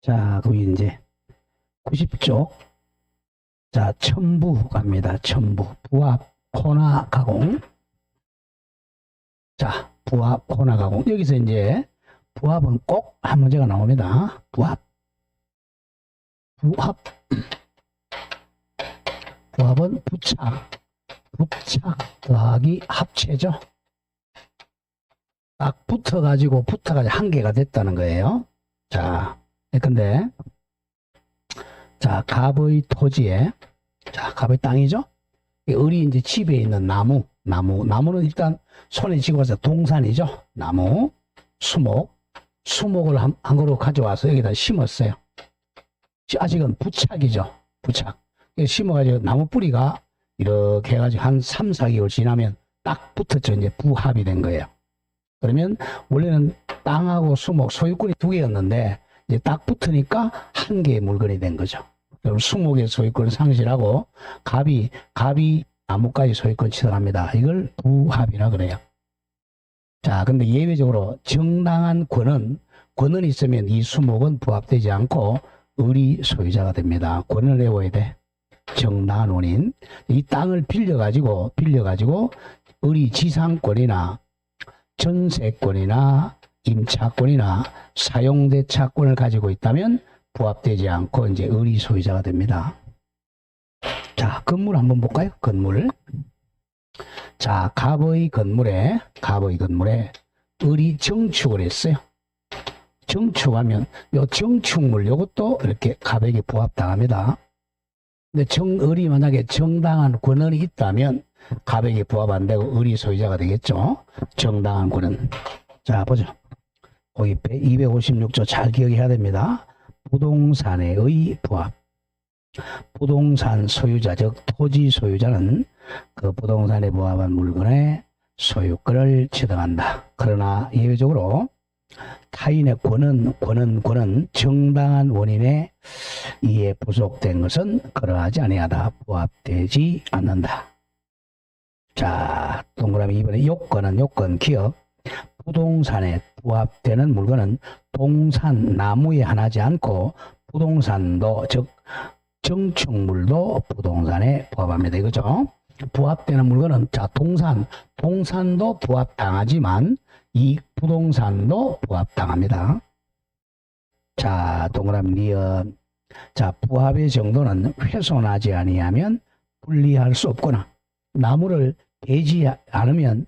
자, 그럼 이제 90쪽. 자, 첨부 갑니다. 첨부. 부합, 코나 가공. 자, 부합, 코나 가공. 여기서 이제 부합은 꼭 한 문제가 나옵니다. 부합. 부합. 부합은 부착 더하기 합체죠. 딱 붙어가지고 한 개가 됐다는 거예요. 자, 근데 자, 갑의 토지에, 자, 갑의 땅이죠. 을이 이제 집에 있는 나무는 일단 손에 쥐고 와서 동산이죠. 나무, 수목을 한 그루 가져와서 여기다 심었어요. 아직은 부착이죠. 부착. 심어가지고 나무 뿌리가 이렇게 해가지고 한 3, 4개월 지나면 딱 붙었죠. 이제 부합이 된 거예요. 그러면 원래는 땅하고 수목, 소유권이 2개였는데 이제 딱 붙으니까 한 개의 물건이 된 거죠. 그럼 수목의 소유권을 상실하고 갑이 나무까지 소유권 취득합니다. 이걸 부합이라 그래요. 자, 근데 예외적으로 정당한 권은 있으면 이 수목은 부합되지 않고 을이 소유자가 됩니다. 권을 외워야 돼. 정당한 원인. 이 땅을 빌려가지고 을이 지상권이나 전세권이나 임차권이나 사용대차권을 가지고 있다면 부합되지 않고 이제 을이 소유자가 됩니다. 자, 건물 한번 볼까요? 건물. 자, 갑의 건물에 을이 정축을 했어요. 정축하면 요 정축물 요것도 이렇게 갑에게 부합당합니다. 근데 을이 만약에 정당한 권한이 있다면 갑에게 부합 안 되고 을이 소유자가 되겠죠. 정당한 권한. 자, 보죠. 거기 256조 잘 기억해야 됩니다. 부동산의 부합. 부동산 소유자, 즉 토지 소유자는 그 부동산에 부합한 물건의 소유권을 취득한다. 그러나 예외적으로 타인의 권은 정당한 원인에 의해 부속된 것은 그러하지 아니하다. 부합되지 않는다. 자, 동그라미 2번에 요건 기억. 부동산에 부합되는 물건은 동산 나무에 한하지 않고 부동산도 즉 정축물도 부동산에 부합합니다. 이거죠? 부합되는 물건은 자, 동산도 부합당하지만 이 부동산도 부합당합니다. 자, 동그라미 니은. 자, 부합의 정도는 훼손하지 아니하면 분리할 수 없거나 나무를 베지 않으면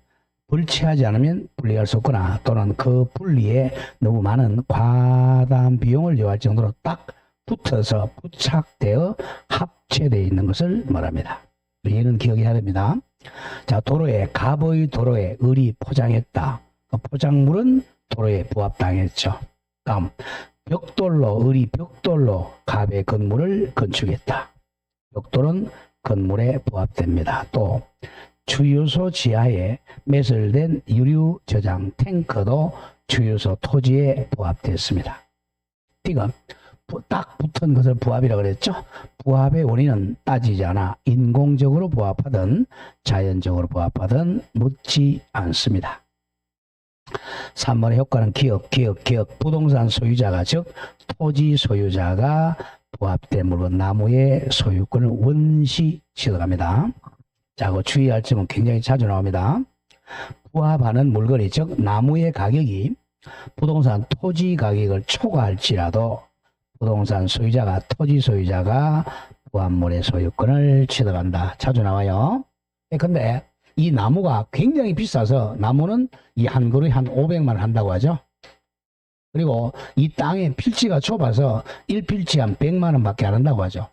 불치하지 않으면 분리할 수 없거나 또는 그 분리에 너무 많은 과다한 비용을 요할 정도로 딱 붙어서 부착되어 합체되어 있는 것을 말합니다. 얘는 기억해야 됩니다. 자, 갑의 도로에 을이 포장했다. 포장물은 도로에 부합당했죠. 다음, 을이 벽돌로 갑의 건물을 건축했다. 벽돌은 건물에 부합됩니다. 또 주유소 지하에 매설된 유류 저장 탱커도 주유소 토지에 부합됐습니다. 이건 딱 붙은 것을 부합이라고 그랬죠. 부합의 원인은 따지지 않아 인공적으로 부합하든 자연적으로 부합하든 묻지 않습니다. 3번의 효과는 기억. 부동산 소유자가 즉 토지 소유자가 부합된 물건 나무의 소유권을 원시 취득합니다. 자, 그 주의할 점은 굉장히 자주 나옵니다. 부합하는 물건이 즉 나무의 가격이 부동산 토지 가격을 초과할지라도 부동산 소유자가 토지 소유자가 부합물의 소유권을 취득한다. 자주 나와요. 근데 이 나무가 굉장히 비싸서 나무는 이 한 그루에 한 500만 원 한다고 하죠. 그리고 이 땅의 필지가 좁아서 1필지 한 100만 원밖에 안 한다고 하죠.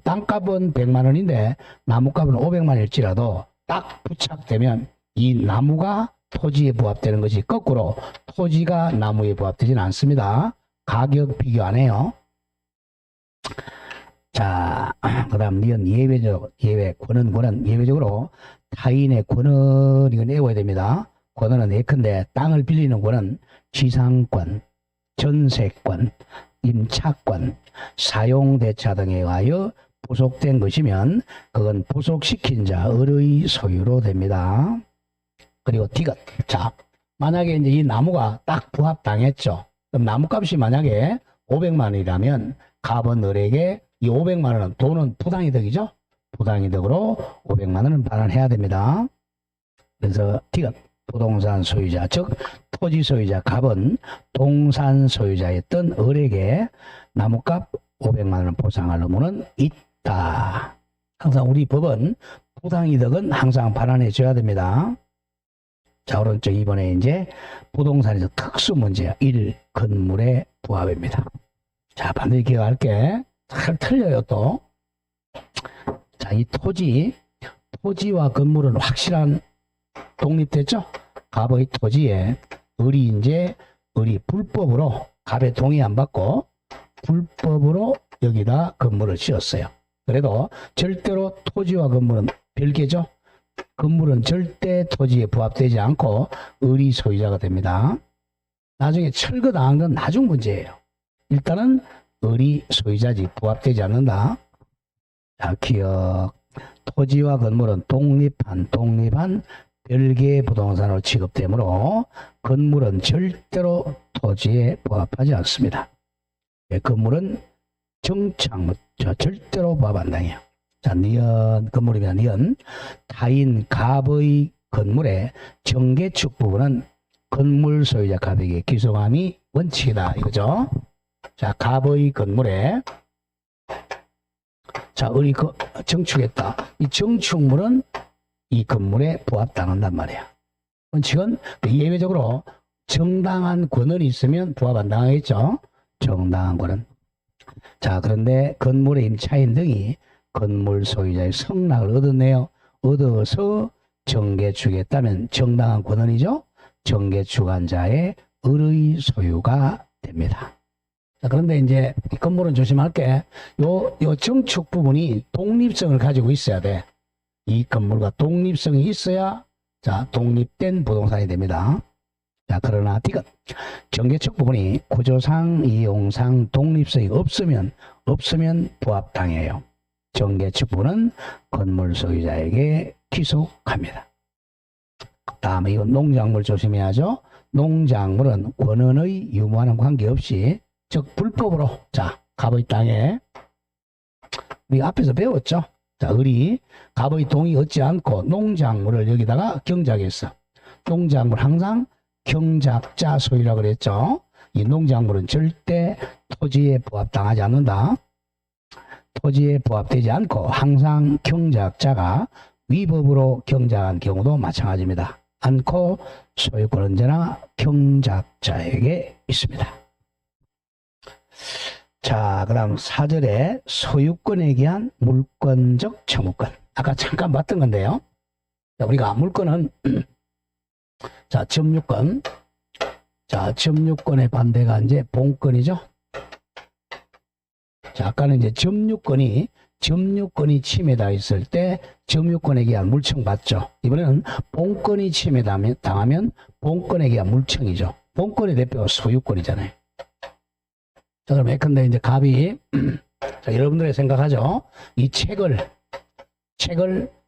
땅값은 100만 원인데 나무값은 500만 원일지라도 딱 부착되면 이 나무가 토지에 부합되는 것이 거꾸로 토지가 나무에 부합되지는 않습니다. 가격 비교 안 해요. 자, 그 다음 니은 예외 권은 예외적으로 타인의 권은 이건 외워야 됩니다. 권은 예컨대 땅을 빌리는 권은 지상권, 전세권, 임차권, 사용대차 등에 의하여 부속된 것이면 그건 부속시킨 자 을의 소유로 됩니다. 그리고 디귿. 자, 만약에 이제 이 나무가 딱 부합당했죠. 그럼 나무값이 만약에 500만 원이라면 갑은 을에게 이 500만 원은 돈은 부당이득이죠. 부당이득으로 500만 원은 반환해야 됩니다. 그래서 디귿 부동산 소유자 즉 토지 소유자 갑은 동산 소유자였던 을에게 나무값 500만 원을 보상할 의무는 있다. 항상 우리 법은 부당이득은 항상 반환해 줘야 됩니다. 자, 오른쪽 이번에 이제 부동산에서 특수 문제야. 1. 건물의 부합입니다. 자, 반드시 기억할게. 잘 틀려요, 또. 자, 이 토지와 건물은 확실한 독립됐죠? 갑의 토지에 을이 불법으로 갑의 동의 안 받고 불법으로 여기다 건물을 지었어요. 그래도 절대로 토지와 건물은 별개죠. 건물은 절대 토지에 부합되지 않고 을이 소유자가 됩니다. 나중에 철거당한 건 나중 문제예요. 일단은 을이 소유자지 부합되지 않는다. 자, 기억. 토지와 건물은 독립한 별개의 부동산으로 취급되므로 건물은 절대로 토지에 부합하지 않습니다. 건물은 절대로 부합 안 당해요. 자, 니은 건물입니다. 니은 타인 갑의 건물의 정개축 부분은 건물 소유자 갑에게 기소함이 원칙이다. 이거죠. 자, 갑의 건물에 자, 을이 정축했다. 이 정축물은 이 건물에 부합당한단 말이야. 원칙은 예외적으로 정당한 권한이 있으면 부합 안 당하겠죠. 정당한 권한. 자, 그런데 건물의 임차인 등이 건물 소유자의 성락을 얻어서 정개축했다면 정당한 권한이죠. 정개축한 자의 을의 소유가 됩니다. 자, 그런데 이제 이 건물은 조심할 게 요 정축 부분이 독립성을 가지고 있어야 돼. 이 건물과 독립성이 있어야 자, 독립된 부동산이 됩니다. 자, 그러나 디귿 정개축 부분이 구조상 이용상 독립성이 없으면 부합당해요. 정개축 부분은 건물 소유자에게 귀속합니다. 다음에 이건 농작물 조심해야죠. 농작물은 권한의 유무와는 관계없이 즉 불법으로 자, 갑의 땅에 우리가 앞에서 배웠죠. 자, 을이 갑의 동의 얻지 않고 농작물을 여기다가 경작했어. 농작물 항상 경작자 소유라고 그랬죠. 이 농작물은 절대 토지에 부합당하지 않는다. 토지에 부합되지 않고 항상 경작자가 위법으로 경작한 경우도 마찬가지입니다. 않고 소유권 언제나 경작자에게 있습니다. 자, 그 다음 4절에 소유권에 대한 물권적 청구권. 아까 잠깐 봤던 건데요. 자, 우리가 물권은 자, 점유권. 자, 점유권의 반대가 이제 본권이죠. 자, 아까는 이제 점유권이 침해당했을 있을 때 점유권에 의한 물청 받죠. 이번에는 본권이 침해당하면 본권에 의한 물청이죠. 본권의 대표가 소유권이잖아요. 자, 그럼 예컨대 이제 갑이 자, 여러분들이 생각하죠. 이 책을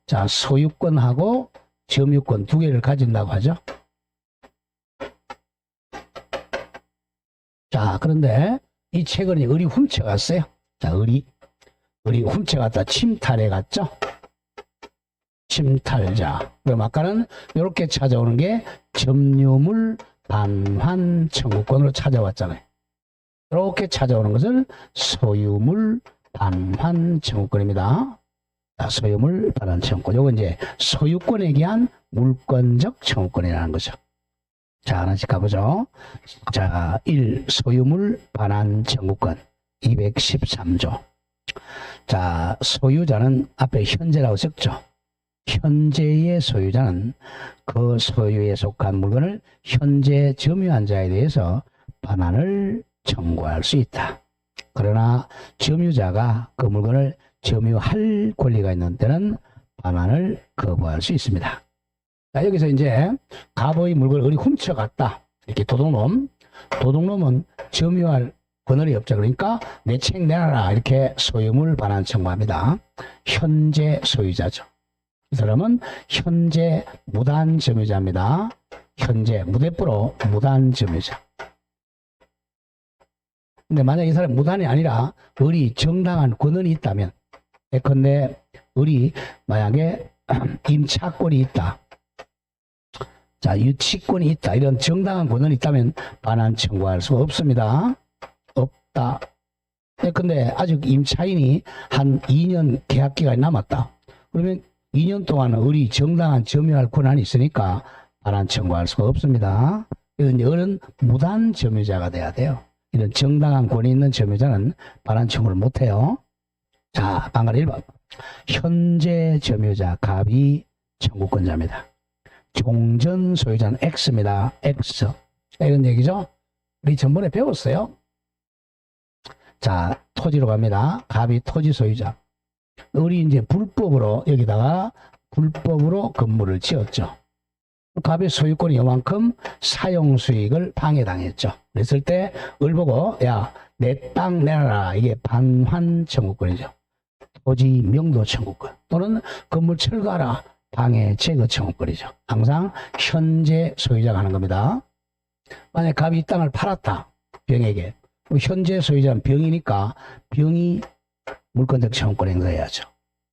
자, 소유권하고 점유권 두 개를 가진다고 하죠. 자, 그런데 이 책을 을이 훔쳐갔어요. 자, 을이 훔쳐갔다 침탈해 갔죠. 침탈자. 그럼 아까는 이렇게 찾아오는 게 점유물 반환 청구권으로 찾아왔잖아요. 이렇게 찾아오는 것을 소유물 반환 청구권입니다. 자, 소유물 반환 청구권. 요건 이제 소유권에 대한 물권적 청구권이라는 거죠. 자, 하나씩 가보죠. 자, 1. 소유물 반환 청구권 213조. 자, 소유자는 앞에 현재라고 적죠. 현재의 소유자는 그 소유에 속한 물건을 현재 점유한 자에 대해서 반환을 청구할 수 있다. 그러나 점유자가 그 물건을 점유할 권리가 있는 때는 반환을 거부할 수 있습니다. 자, 여기서 이제 갑의 물건을 을이 훔쳐갔다. 이렇게 도둑놈은 점유할 권한이 없죠. 그러니까 내 책 내놔라. 이렇게 소유물 반환 청구합니다. 현재 소유자죠. 이 사람은 현재 무단 점유자입니다. 현재 무대뽀로 무단 점유자. 근데 만약 이 사람이 무단이 아니라 을이 정당한 권한이 있다면, 예컨대 을이 만약에 임차권이 있다. 자, 유치권이 있다. 이런 정당한 권한이 있다면 반환 청구할 수가 없습니다. 없다. 근데 아직 임차인이 한 2년 계약 기간이 남았다. 그러면 2년 동안 을이 정당한 점유할 권한이 있으니까 반환 청구할 수가 없습니다. 이런 을은 무단 점유자가 돼야 돼요. 이런 정당한 권위 있는 점유자는 반환 청구를 못해요. 자, 방금 1번. 현재 점유자 갑이 청구권자입니다. 종전 소유자는 X입니다. X. 이런 얘기죠. 우리 전번에 배웠어요. 자, 토지로 갑니다. 갑이 토지 소유자. 을이 이제 불법으로 여기다가 불법으로 건물을 지었죠. 갑의 소유권이 요만큼 사용 수익을 방해당했죠. 그랬을 때 을 보고 야, 내 땅 내놔라. 이게 반환 청구권이죠. 토지 명도 청구권 또는 건물 철거하라. 방해 제거 청구권이죠. 항상 현재 소유자가 하는 겁니다. 만약 갑이 이 땅을 팔았다. 병에게. 현재 소유자는 병이니까 병이 물권적 청구권 행사해야죠.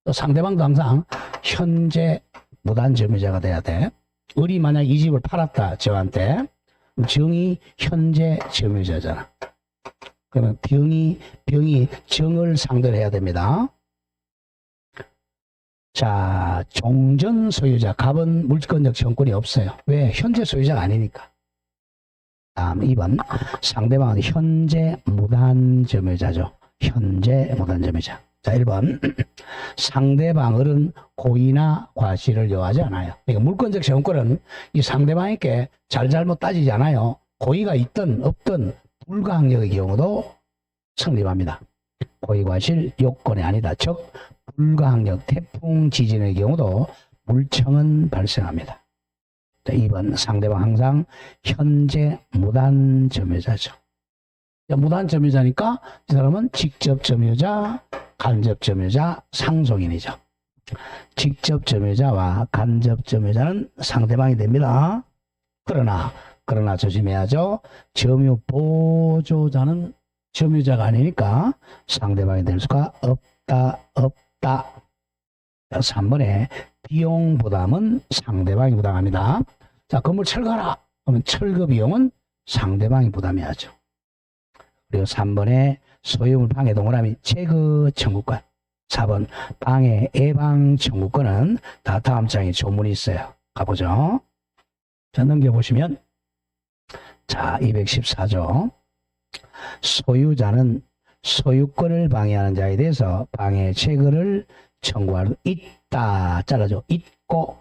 또 상대방도 항상 현재 무단 점유자가 돼야 돼. 을이 만약 이 집을 팔았다. 저한테. 정이 현재 점유자잖아. 그러면 병이 정을 상대로 해야 됩니다. 자, 종전 소유자 갑은 물권적 청구권이 없어요. 왜? 현재 소유자가 아니니까. 다음 2번. 상대방은 현재 무단 점유자죠. 현재 무단 점유자. 자, 1번. 상대방 을은 고의나 과실을 요하지 않아요. 그러니까 물권적 청구권은 이 상대방에게 잘잘못 따지지 않아요. 고의가 있든 없든 불가항력의 경우도 성립합니다. 고의 과실 요건이 아니다. 즉 불가항력 태풍 지진의 경우도 물청은 발생합니다. 자, 2번. 상대방 항상 현재 무단 점유자죠. 무단 점유자니까 이 사람은 직접 점유자, 간접 점유자, 상속인이죠. 직접 점유자와 간접 점유자는 상대방이 됩니다. 그러나 조심해야죠. 점유 보조자는 점유자가 아니니까 상대방이 될 수가 없다. 3번에 비용 부담은 상대방이 부담합니다. 자, 건물 철거하라. 그러면 철거 비용은 상대방이 부담해야죠. 그리고 3번에 소유물 방해 동그라미 제거 청구권. 4번 방해 예방 청구권은 다 다음 장에 조문이 있어요. 가보죠. 자, 넘겨보시면 자, 214조. 소유자는 소유권을 방해하는 자에 대해서 방해 제거를 청구할 수 있다. 잘라줘. 있고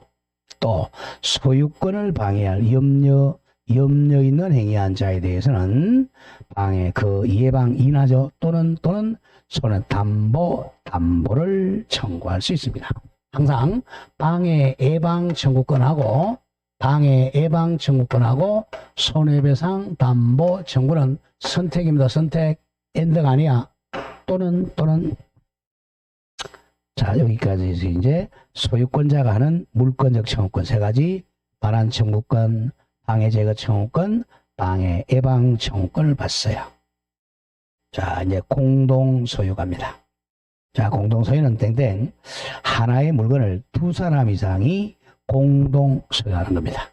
또 소유권을 방해할 염려 있는 행위한 자에 대해서는 방해 그 예방 인하죠. 또는 손해 담보를 청구할 수 있습니다. 항상 방해 예방 청구권하고 손해배상 담보 청구는 선택입니다. 선택. 엔드가 아니야. 또는 자, 여기까지 이제 소유권자가 하는 물권적 청구권 3가지 반환 청구권, 방해 제거 청구권, 방해 예방 청구권을 봤어요. 자, 이제 공동 소유갑니다. 자, 공동 소유는 땡땡 하나의 물건을 2사람 이상이 공동 소유하는 겁니다.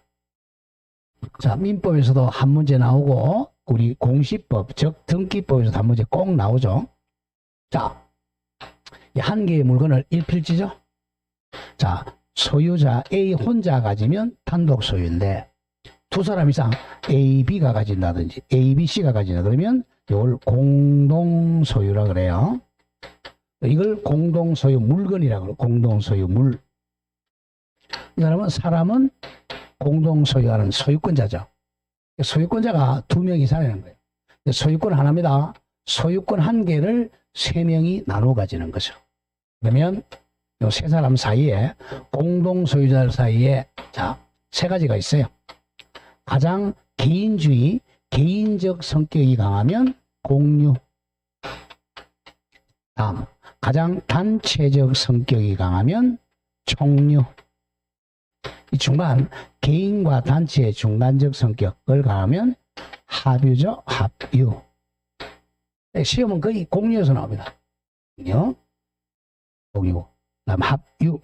자, 민법에서도 한 문제 나오고 우리 공시법, 즉 등기법에서도 한 문제 꼭 나오죠. 자, 한 개의 물건을 1필지죠. 자, 소유자 A 혼자 가지면 단독 소유인데 2사람 이상 A, B가 가진다든지 A, B, C가 가진다 그러면 이걸 공동 소유라 그래요. 이걸 공동 소유 물건이라고 그래요. 공동 소유 물. 이 사람은 공동 소유하는 소유권자죠. 소유권자가 2명 이상이라는 거예요. 소유권 하나입니다. 소유권 1개를 3명이 나눠 가지는 거죠. 그러면 이 3사람 사이에 공동 소유자 사이에 자, 3가지가 있어요. 가장 개인주의, 개인적 성격이 강하면 공유. 다음, 가장 단체적 성격이 강하면 총유. 이 중간, 개인과 단체의 중간적 성격을 강하면 합유죠. 합유. 시험은 거의 공유에서 나옵니다. 공유. 공유. 그다음 합유.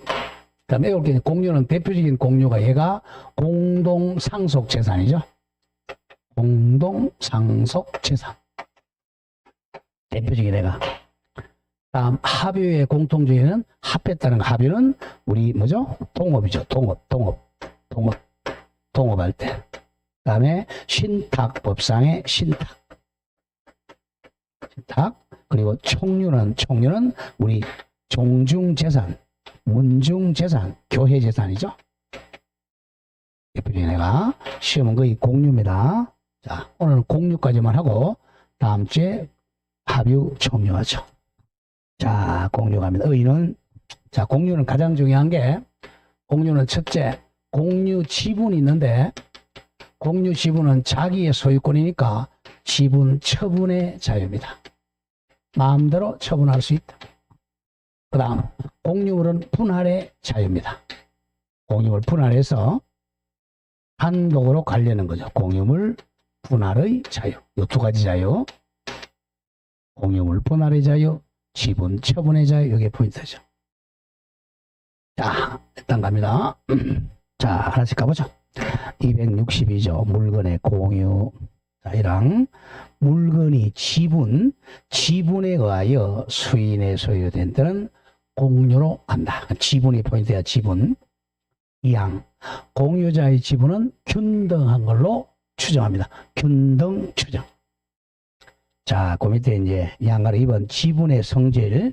그다음 외울 게 공유는 대표적인 공유가 얘가 공동상속재산이죠. 공동상속재산. 대표적인 애가. 다음 합유의 공통주의는 합했다는 합유는 우리 뭐죠? 동업이죠. 동업할 때. 그다음에 신탁법상의 신탁. 그리고 총류는 우리 종중재산, 문중재산, 교회재산이죠. 대표적인 애가 시험은 거의 공유입니다. 자, 오늘은 공유까지만 하고 다음 주에 합유, 총유하죠. 자, 공유 갑니다. 자, 공유는 가장 중요한 게 공유는 첫째, 공유 지분이 있는데 공유 지분은 자기의 소유권이니까 지분 처분의 자유입니다. 마음대로 처분할 수 있다. 그 다음 공유물은 분할의 자유입니다. 공유물 분할해서 단독으로 관리하는 거죠. 공유물 분할의 자유. 이 두 가지 자유. 공유물 분할의 자유, 지분 처분의 자유. 이게 포인트죠. 자, 일단 갑니다. 자, 하나씩 가보죠. 262조 물건의 공유. 자, 이랑 물건이 지분에 의하여 수인의 소유된 때는 공유로 한다. 지분이 포인트야. 지분. 2항 공유자의 지분은 균등한 걸로 추정합니다. 균등 추정. 자, 그 밑에 이제 2항가로 2번 지분의 성질.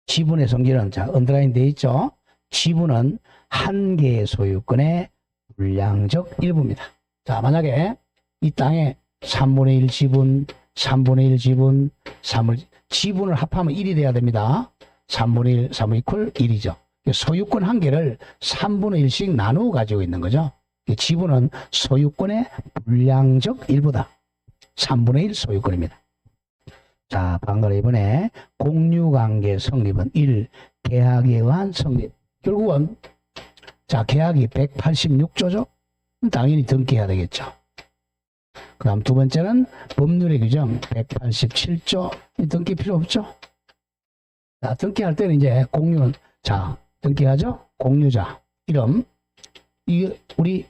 지분의 성질은 자, 언더라인 되어 있죠. 지분은 한 개의 소유권의 불량적 일부입니다. 자, 만약에 이 땅에 3분의 1 지분, 3분의 1 지분, 지분을 합하면 1이 돼야 됩니다. 3분의 1, 3분의 이퀄 1이죠. 소유권 한 개를 3분의 1씩 나누어 가지고 있는 거죠. 지분은 소유권의 불량적 일부다. 3분의 1 소유권입니다. 자, 방금 이번에 공유관계 성립은 1. 계약에 의한 성립. 결국은 자, 계약이 186조죠. 당연히 등기해야 되겠죠. 그 다음 두 번째는 법률의 규정 187조. 등기 필요 없죠. 자, 등기할 때는 이제 공유는 자, 등기하죠. 공유자 이름. 이 우리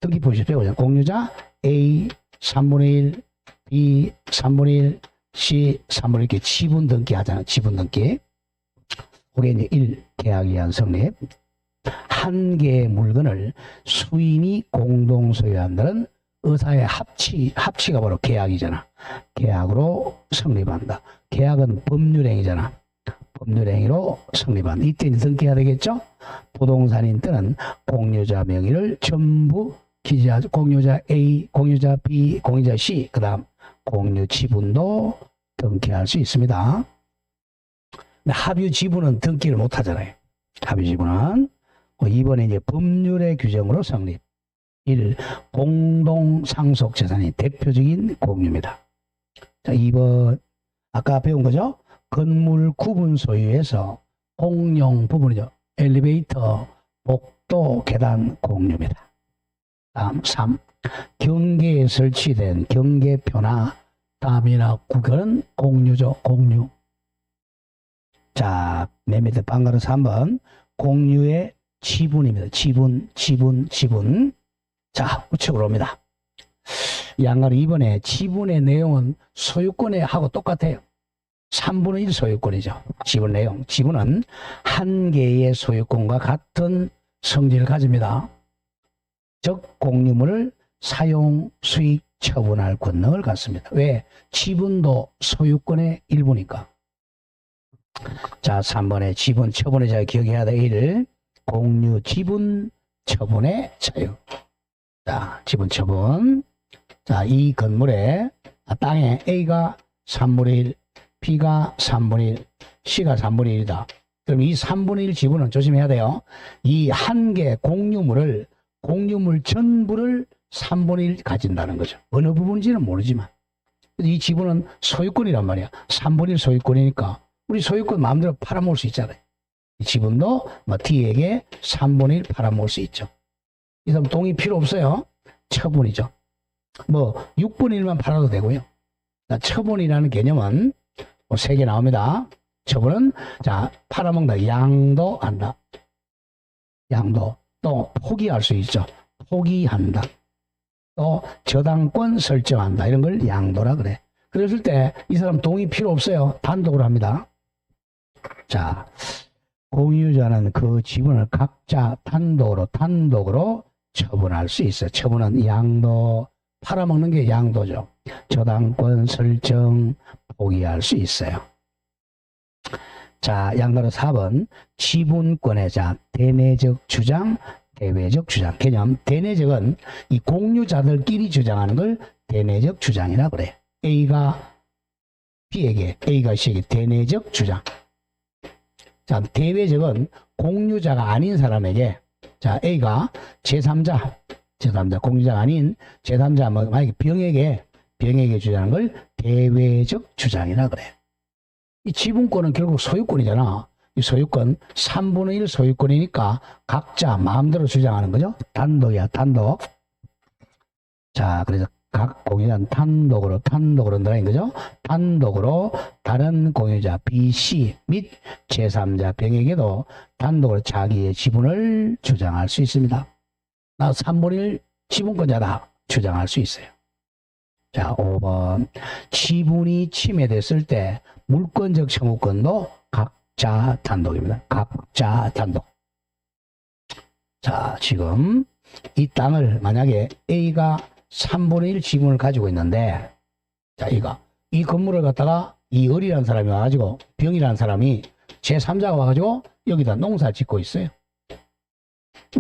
등기 보십시오. 공유자 A 3분의 1, B 3분의 1, C 3분의 1 이렇게 지분 등기 하잖아요. 지분 등기. 그게 이제 1. 계약에 의한 성립. 한 개의 물건을 수인이 공동 소유한다는 의사의 합치가 바로 계약이잖아. 계약으로 성립한다. 계약은 법률행위잖아. 법률행위로 성립한다. 이때 등기해야 되겠죠? 부동산인 때는 공유자 명의를 전부 기재하죠. 공유자 A, 공유자 B, 공유자 C, 그 다음 공유 지분도 등기할 수 있습니다. 합유 지분은 등기를 못 하잖아요. 합유 지분은. 2번에 이제 법률의 규정으로 성립. 1. 공동상속재산이 대표적인 공유입니다. 자, 2번. 아까 배운 거죠? 건물 구분 소유에서 공용 부분이죠. 엘리베이터, 복도, 계단 공유입니다. 다음 3. 경계에 설치된 경계표나 담이나 구별은 공유죠. 공유. 자, 맨 밑에 방가로 3번. 공유의 지분입니다. 지분. 자, 우측으로 옵니다. 양가로 2번에 지분의 내용은 소유권에 하고 똑같아요. 3분의 1 소유권이죠. 지분 내용. 지분은 한 개의 소유권과 같은 성질을 가집니다. 즉, 공유물을 사용, 수익, 처분할 권능을 갖습니다. 왜? 지분도 소유권의 일부니까. 자, 3번에 지분 처분의 자유 기억해야 돼. 1. 공유 지분 처분의 자유. 자, 지분 처분. 자, 이 건물에 땅에 A가 3분의 1, B가 3분의 1, C가 3분의 1이다. 그럼 이 3분의 1 지분은 조심해야 돼요. 이 한 개 공유물 전부를 3분의 1 가진다는 거죠. 어느 부분인지는 모르지만. 이 지분은 소유권이란 말이야. 3분의 1 소유권이니까 우리 소유권 마음대로 팔아먹을 수 있잖아요. 이 지분도 뭐 D에게 3분의 1 팔아먹을 수 있죠. 이 사람 동의 필요 없어요. 처분이죠. 뭐 6분의 1만 팔아도 되고요. 자, 처분이라는 개념은 뭐 3개 나옵니다. 처분은 자, 팔아먹는다. 양도한다. 양도. 또 포기할 수 있죠. 포기한다. 또 저당권 설정한다. 이런 걸 양도라 그래. 그랬을 때 이 사람 동의 필요 없어요. 단독으로 합니다. 자, 공유자는 그 지분을 각자 단독으로 처분할 수 있어요. 처분은 양도, 팔아먹는 게 양도죠. 저당권 설정, 포기할 수 있어요. 자, 양도로 4번 지분권의 자, 대내적 주장, 대외적 주장. 개념, 대내적은 이 공유자들끼리 주장하는 걸 대내적 주장이라 그래. A가 B에게, A가 C에게 대내적 주장. 자, 대외적은 공유자가 아닌 사람에게, 자, A가 제3자, 공유자가 아닌 제3자, 뭐, 만약에 병에게 주장하는 걸 대외적 주장이라 그래. 이 지분권은 결국 소유권이잖아. 이 소유권, 3분의 1 소유권이니까 각자 마음대로 주장하는 거죠. 단독이야, 단독. 자, 그래서 각 공유자는 단독으로 한다는 거죠. 단독으로 다른 공유자 B, C 및 제3자 병에게도 단독으로 자기의 지분을 주장할 수 있습니다. 나 3분의 1 지분권자다 주장할 수 있어요. 자, 5번 지분이 침해됐을 때 물권적 청구권도 각자 단독입니다. 각자 단독. 자, 지금 이 땅을 만약에 A가 3분의 1 지분을 가지고 있는데, 자, 이 건물을 갖다가 이 을이라는 사람이 와가지고, 병이라는 사람이 제3자가 와가지고 여기다 농사를 짓고 있어요.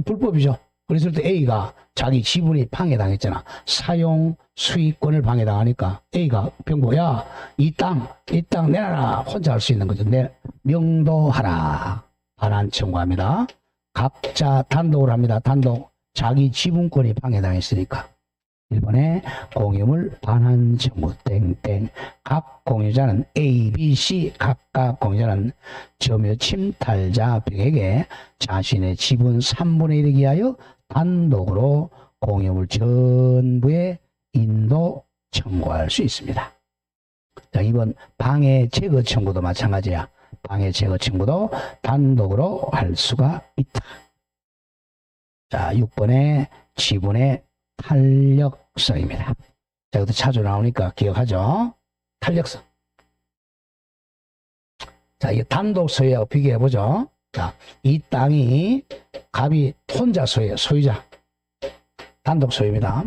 불법이죠. 그랬을 때 A가 자기 지분이 방해당했잖아. 사용 수익권을 방해당하니까 A가 병보야, 이 땅 내놔라. 혼자 할 수 있는 거죠. 명도하라. 반환 청구합니다. 각자 단독으로 합니다. 단독. 자기 지분권이 방해당했으니까. 1번에 공유물 반환 청구 땡땡. 각 공유자는 A, B, C 각각 공유자는 점유 침탈자 병에게 자신의 지분 3분의 1에 기하여 단독으로 공유물 전부의 인도 청구할 수 있습니다. 자, 2번 방해 제거 청구도 마찬가지야. 방해 제거 청구도 단독으로 할 수가 있다. 자, 6번에 지분의 탄력성입니다. 자, 이것도 자주 나오니까 기억하죠? 탄력성. 자, 이 단독 소유하고 비교해보죠. 자, 이 땅이 갑이 혼자 소유해요. 소유자. 단독 소유입니다.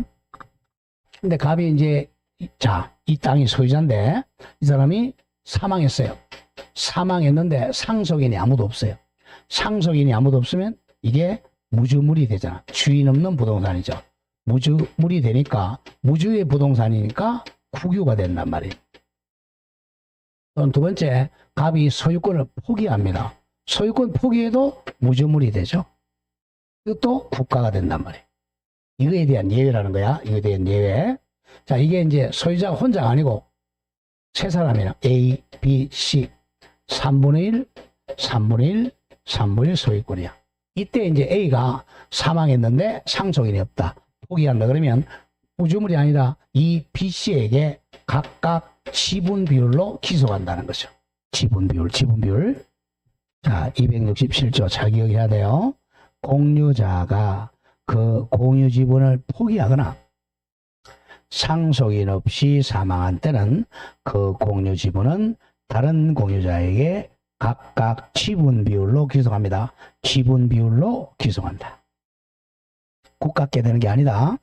근데 갑이 이제, 자, 이 땅이 소유자인데, 이 사람이 사망했어요. 사망했는데 상속인이 아무도 없어요. 상속인이 아무도 없으면 이게 무주물이 되잖아. 주인 없는 부동산이죠. 무주물이 되니까, 무주의 부동산이니까 국유가 된단 말이에요. 두 번째, 갑이 소유권을 포기합니다. 소유권 포기해도 무주물이 되죠. 이것도 국가가 된단 말이에요. 이거에 대한 예외라는 거야. 이거에 대한 예외. 자, 이게 이제 소유자가 혼자가 아니고 세 사람이랑 A, B, C 3분의 1, 3분의 1, 3분의 1 소유권이야. 이때 이제 A가 사망했는데 상속인이 없다. 포기한다. 그러면 무주물이 아니라 이 B, C에게 각각 지분 비율로 기소한다는 거죠. 지분 비율. 자, 267조 잘 기억해야 돼요. 공유자가 그 공유 지분을 포기하거나 상속인 없이 사망한 때는 그 공유 지분은 다른 공유자에게 각각 지분 비율로 기소합니다. 지분 비율로 기소한다. 국가께 되는 게 아니다.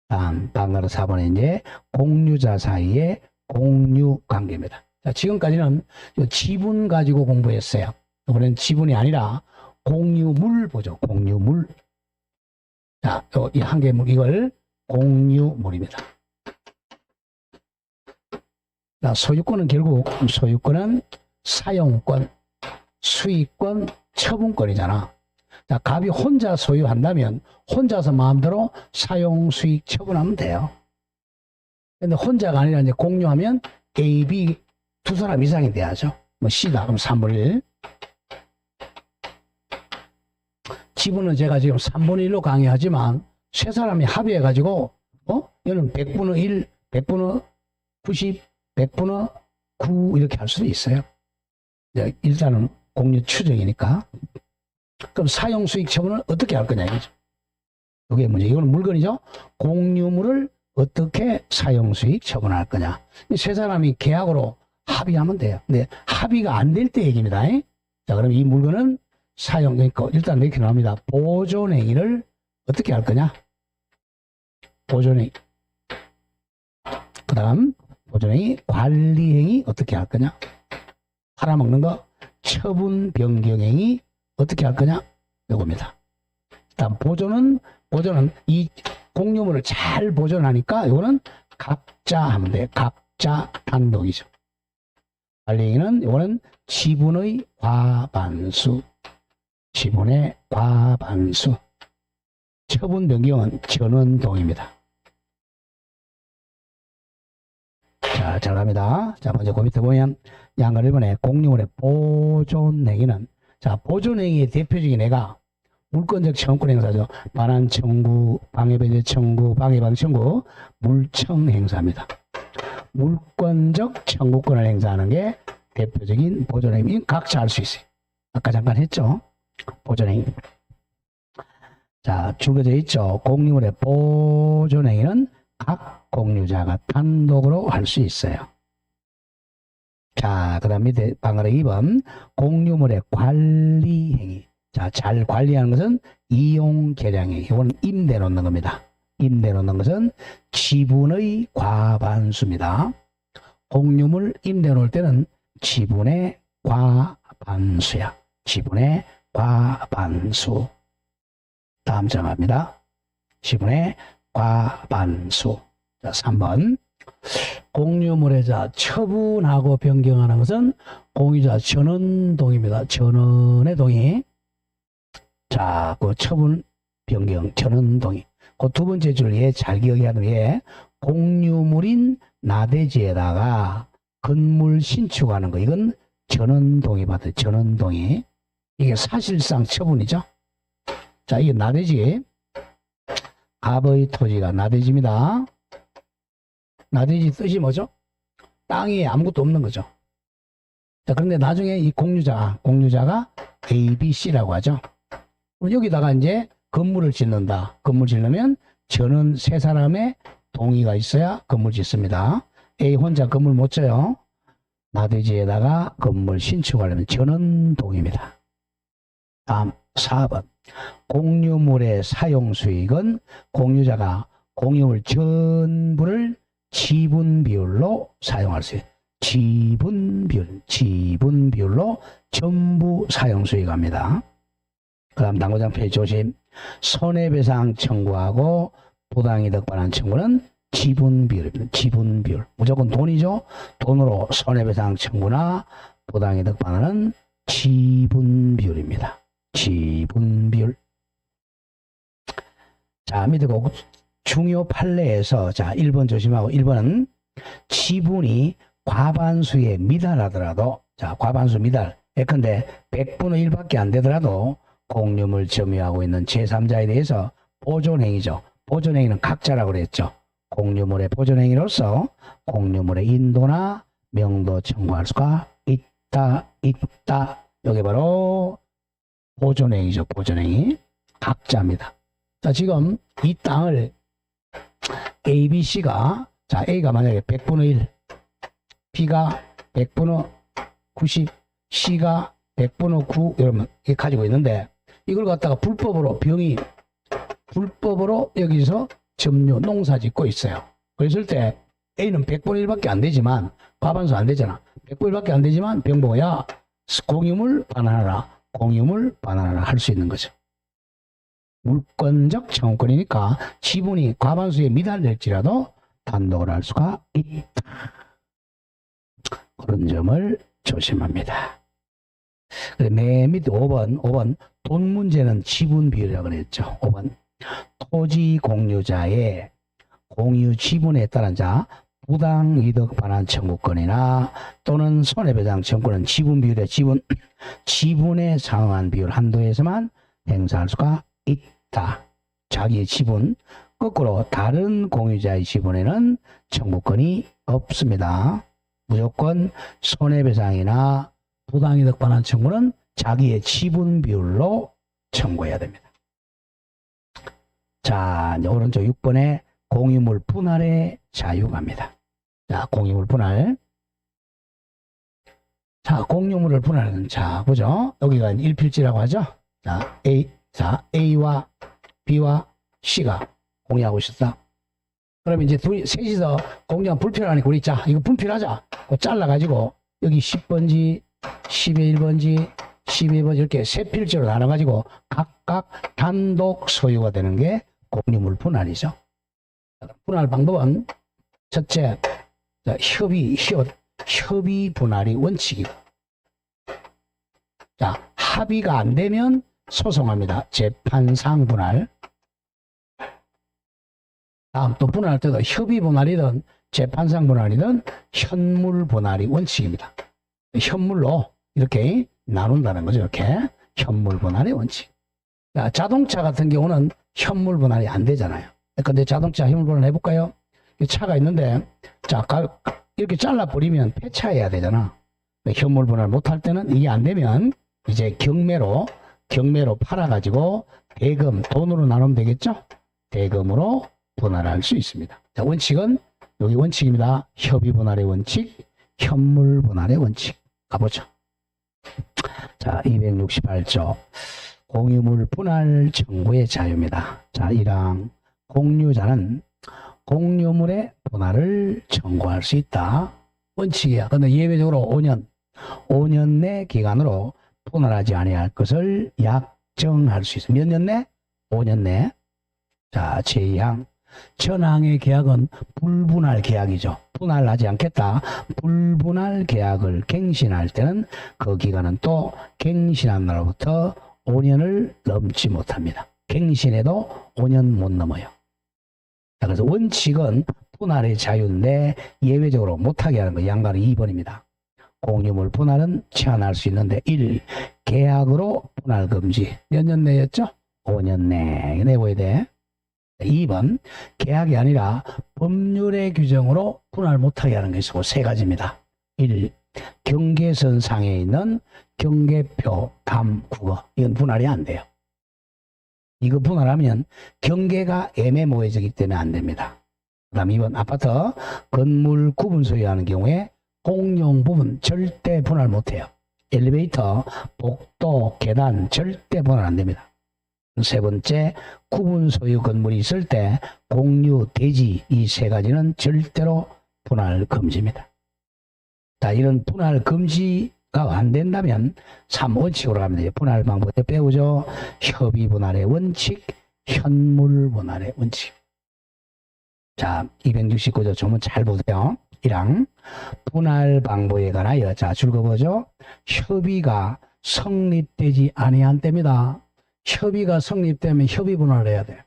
다음, 방금 4번에 이제 공유자 사이의 공유 관계입니다. 자, 지금까지는 지분 가지고 공부했어요. 이번엔 지분이 아니라 공유물 보죠. 공유물. 자, 이 한 개물, 이걸 공유물입니다. 자, 소유권은 결국, 소유권은 사용권, 수익권, 처분권이잖아. 자, 갑이 혼자 소유한다면 혼자서 마음대로 사용, 수익, 처분하면 돼요. 근데 혼자가 아니라 이제 공유하면 A, B 두 사람 이상이 돼야죠. 뭐 C다. 그럼 3분의 1. 지분은 제가 지금 3분의 1로 강의하지만 세 사람이 합의해가지고, 얘는 100분의 1, 100분의 90, 100분의 9 이렇게 할 수도 있어요. 일단은 공유 추정이니까. 그럼 사용수익 처분을 어떻게 할 거냐 이거죠. 이게 문제. 이거는 물건이죠. 공유물을 어떻게 사용수익 처분할 거냐. 세 사람이 계약으로 합의하면 돼요. 근데 합의가 안 될 때 얘기입니다. 자, 그럼 이 물건은 그러니까 일단 이렇게 나옵니다. 보존행위를 어떻게 할 거냐. 보존행위. 그 다음 보존행위, 관리행위 어떻게 할 거냐. 팔아먹는 거, 처분 변경행위 어떻게 할 거냐. 이겁니다. 일단 보존은 이 공유물을 잘 보존하니까 이거는 각자 하면 돼요. 각자 단독이죠. 관리행위는 이거는 지분의 과반수. 지분의 과반수. 처분 변경은 전원동의입니다. 자, 잘 갑니다. 자, 먼저 그 밑에 보면 양가 1번에 공유물의 보존행위는, 자, 보존행위의 대표적인 애가 물권적 청구권 행사죠. 반환 청구, 방해배제 청구, 방해방 청구, 물청 행사입니다. 물권적 청구권을 행사하는 게 대표적인 보존행위. 각자 할 수 있어요. 아까 잠깐 했죠. 보존행위. 자, 줄거져 있죠. 공유물의 보존행위는 각 공유자가 단독으로 할 수 있어요. 자, 그 다음 밑에 방어의 2번 공유물의 관리행위. 자, 잘 관리하는 것은 이용계량행위. 이건 임대 놓는 겁니다. 임대 놓는 것은 지분의 과반수입니다. 공유물 임대 놓을 때는 지분의 과반수야. 지분의 과반수. 다음 장합니다. 지분의 과반수. 자, 3번. 공유물의 처분하고 변경하는 것은 공유자 전원동의입니다. 전원의 동의. 자, 그 처분, 변경, 전원동의. 그 두 번째 줄 예 잘 기억해야 돼요. 예. 공유물인 나대지에다가 건물 신축하는 거. 이건 전원동의 받아요. 전원동의. 이게 사실상 처분이죠. 자, 이게 나대지. 갑의 토지가 나대지입니다. 나대지 뜻이 뭐죠? 땅에 아무것도 없는 거죠. 자, 그런데 나중에 이 공유자가 A, B, C라고 하죠. 여기다가 이제 건물을 짓는다. 건물 짓려면 저는 세 사람의 동의가 있어야 건물 짓습니다. A 혼자 건물 못 져요. 나대지에다가 건물 신축하려면 전원 동의입니다. 다음 4번. 공유물의 사용 수익은 공유자가 공유물 전부를 지분 비율로 사용할 수 있어요. 지분 비율로 전부 사용 수익합니다. 그 다음 당구장 페이지 조심. 손해배상 청구하고 부당이득 반환 청구는 지분 비율입니다. 지분 비율. 무조건 돈이죠. 돈으로 손해배상 청구나 부당이득 반환은 지분 비율입니다. 지분 비율. 자, 밑에 그 중요 판례에서 자 1번 조심하고 1번은 지분이 과반수에 미달하더라도 자 과반수 미달 예컨대 100분의 1밖에 안 되더라도 공유물 점유하고 있는 제3자에 대해서 보존행위죠. 보존행위는 각자라고 그랬죠. 공유물의 보존행위로서 공유물의 인도나 명도 청구할 수가 있다. 여기 바로 보존행위죠. 보존행위. 각자입니다. 자, 지금 이 땅을 A, B, C가 자 A가 만약에 100분의 1, B가 100분의 90, C가 100분의 9 이러면 이렇게 가지고 있는데 이걸 갖다가 불법으로 여기서 점유 농사 짓고 있어요. 그랬을 때 A는 100분의 1밖에 안 되지만 과반수 안 되잖아. 100분의 1밖에 안 되지만 병보야 공유물 반환하라. 공유물 반환하라 할 수 있는 거죠. 물권적 청구권이니까 지분이 과반수에 미달될지라도 단독을 할 수가 있다. 그런 점을 조심합니다. 맨 밑에 5번 돈 문제는 지분 비율이라고 그랬죠. 5번 토지 공유자의 공유 지분에 따른 자 부당이득 반환 청구권이나 또는 손해배상 청구는 지분 비율의 지분에 상응한 비율 한도에서만 행사할 수가 있다. 자기의 지분 거꾸로 다른 공유자의 지분에는 청구권이 없습니다. 무조건 손해배상이나 부당이득 반환 청구는 자기의 지분 비율로 청구해야 됩니다. 자, 이제 오른쪽 6번에 공유물 분할의 자유 갑니다. 자, 공유물 분할. 자, 공유물을 분할하는, 자, 보죠. 여기가 1필지라고 하죠. 자, A와 B와 C가 공유하고 있었다. 그러면 이제 셋이서 공유하면 불필요하니까 우리, 자, 이거 분필하자. 잘라가지고, 여기 10번지, 11번지, 12번지 이렇게 세 필지로 나눠가지고 각각 단독 소유가 되는 게 공유물 분할이죠. 분할 방법은 첫째, 협의 분할이 원칙이고, 자, 합의가 안 되면 소송합니다. 재판상 분할. 다음 또 분할할 때도 협의 분할이든 재판상 분할이든 현물 분할이 원칙입니다. 현물로 이렇게 나눈다는 거죠. 이렇게 현물 분할의 원칙. 자, 자동차 같은 경우는 현물 분할이 안 되잖아요. 근데 자동차 현물 분할 해볼까요? 차가 있는데, 자, 이렇게 잘라버리면 폐차해야 되잖아. 현물 분할 못할 때는 이게 안 되면 이제 경매로 팔아가지고 대금, 돈으로 나누면 되겠죠? 대금으로 분할할 수 있습니다. 자, 원칙은 여기 원칙입니다. 협의 분할의 원칙, 현물 분할의 원칙. 가보죠. 자, 268조. 공유물 분할 청구의 자유입니다. 자, 1항. 공유자는 공유물의 분할을 청구할 수 있다. 원칙이야. 근데 예외적으로 5년 내 기간으로 분할하지 아니할 것을 약정할 수 있어. 몇 년 내? 5년 내. 자, 제2항. 전항의 계약은 불분할 계약이죠. 분할하지 않겠다. 불분할 계약을 갱신할 때는 그 기간은 또 갱신한 날로부터 5년을 넘지 못합니다. 갱신해도 5년 못 넘어요. 자, 그래서 원칙은 분할의 자유인데 예외적으로 못하게 하는 거 양가는 2번입니다. 공유물 분할은 제한할 수 있는데 1. 계약으로 분할 금지. 몇 년 내였죠? 5년 내 내고야 돼. 2번 계약이 아니라 법률의 규정으로 분할 못하게 하는 게 있고 세 가지입니다. 1. 경계선 상에 있는 경계표, 감, 국어. 이건 분할이 안 돼요. 이거 분할하면 경계가 애매모호해지기 때문에 안 됩니다. 그 다음 2번 아파트 건물 구분 소유하는 경우에 공용 부분 절대 분할 못해요. 엘리베이터, 복도, 계단 절대 분할 안 됩니다. 세 번째, 구분 소유 건물이 있을 때 공유, 대지 이 세 가지는 절대로 분할 금지입니다. 자, 이런 분할 금지가 안 된다면 3원칙으로 가면 분할 방법 배우죠. 협의 분할의 원칙, 현물 분할의 원칙. 자, 269조 조문 잘 보세요. 1항 분할 방법에 관하여 자 줄거보죠. 협의가 성립되지 아니한 때입니다. 협의가 성립되면 협의 분할을 해야 돼.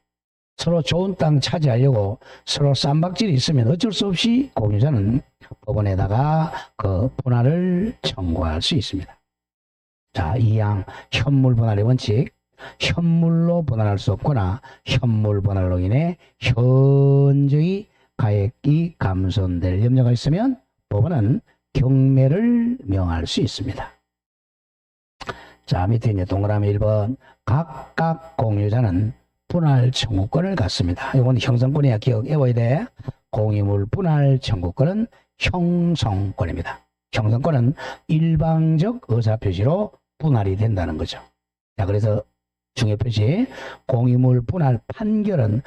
서로 좋은 땅 차지하려고 서로 쌈박질이 있으면 어쩔 수 없이 공유자는 법원에다가 그 분할을 청구할 수 있습니다. 자, 2항 현물 분할의 원칙. 현물로 분할할 수 없거나 현물 분할로 인해 현저히 가액이 감손될 염려가 있으면 법원은 경매를 명할 수 있습니다. 자, 밑에 이제 동그라미 1번 각각 공유자는 분할 청구권을 갖습니다. 이건 형성권이야. 기억 외워야 돼. 공유물 분할 청구권은 형성권입니다. 형성권은 일방적 의사표시로 분할이 된다는 거죠. 자, 그래서 중요표시 공유물 분할 판결은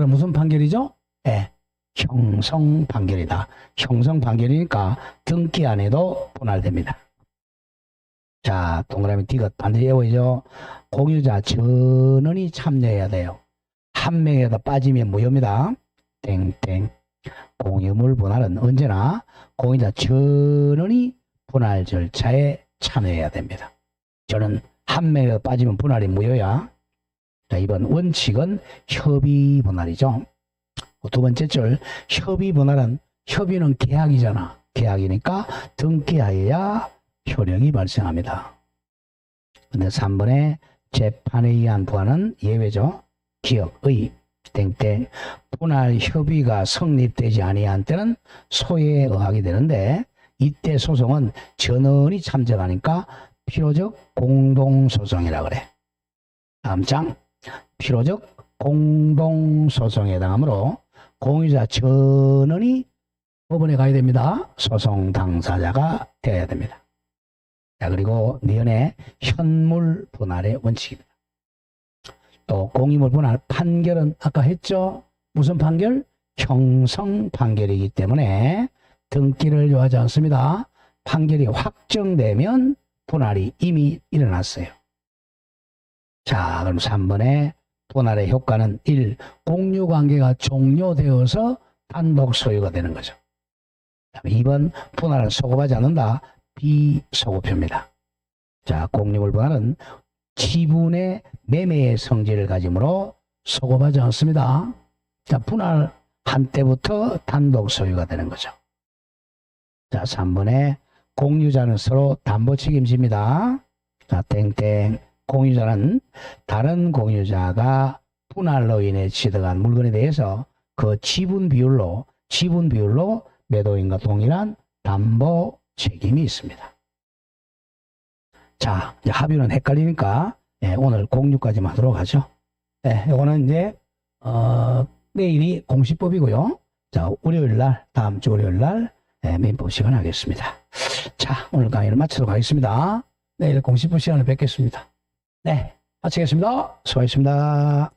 무슨 판결이죠? 예, 형성 판결이다. 형성 판결이니까 등기 안 해도 분할됩니다. 자, 동그라미 D가 반드시 외워야죠. 공유자 전원이 참여해야 돼요. 한 명이라도 빠지면 무효입니다. 땡땡. 공유물 분할은 언제나 공유자 전원이 분할 절차에 참여해야 됩니다. 저는 한 명이라도 빠지면 분할이 무효야. 자, 이번 원칙은 협의 분할이죠. 두 번째 줄 협의 분할은 협의는 계약이잖아. 계약이니까 등기하여야 효력이 발생합니다. 근데 3번에 재판에 의한 부활은 예외죠. 기억, 의. 땡땡 분할 협의가 성립되지 아니한 때는 소에 의하게 되는데 이때 소송은 전원이 참석하니까 필요적 공동소송이라 그래. 다음 장 필요적 공동소송에 해당하므로 공유자 전원이 법원에 가야 됩니다. 소송 당사자가 되어야 됩니다. 자, 그리고 내연의 현물 분할의 원칙입니다. 또 공유물 분할 판결은 아까 했죠. 무슨 판결? 형성 판결이기 때문에 등기를 요하지 않습니다. 판결이 확정되면 분할이 이미 일어났어요. 자, 그럼 3번에 분할의 효과는 1. 공유관계가 종료되어서 단독 소유가 되는 거죠. 2번 분할은 소급하지 않는다. 비소급표입니다. 자, 공유물 분할은 지분의 매매의 성질을 가지므로 소급하지 않습니다. 자, 분할한 때부터 단독 소유가 되는 거죠. 자, 3번에 공유자는 서로 담보 책임집니다. 자, 땡땡 공유자는 다른 공유자가 분할로 인해 취득한 물건에 대해서 그 지분 비율로 매도인과 동일한 담보 책임이 있습니다. 자, 이제 합의는 헷갈리니까 오늘 공유까지만 하도록 하죠. 이거는 이제 내일이 공시법이고요. 자, 월요일날 다음 주 월요일날 민법 시간 하겠습니다. 자, 오늘 강의를 마치도록 하겠습니다. 내일 공시법 시간을 뵙겠습니다. 네, 마치겠습니다. 수고하셨습니다.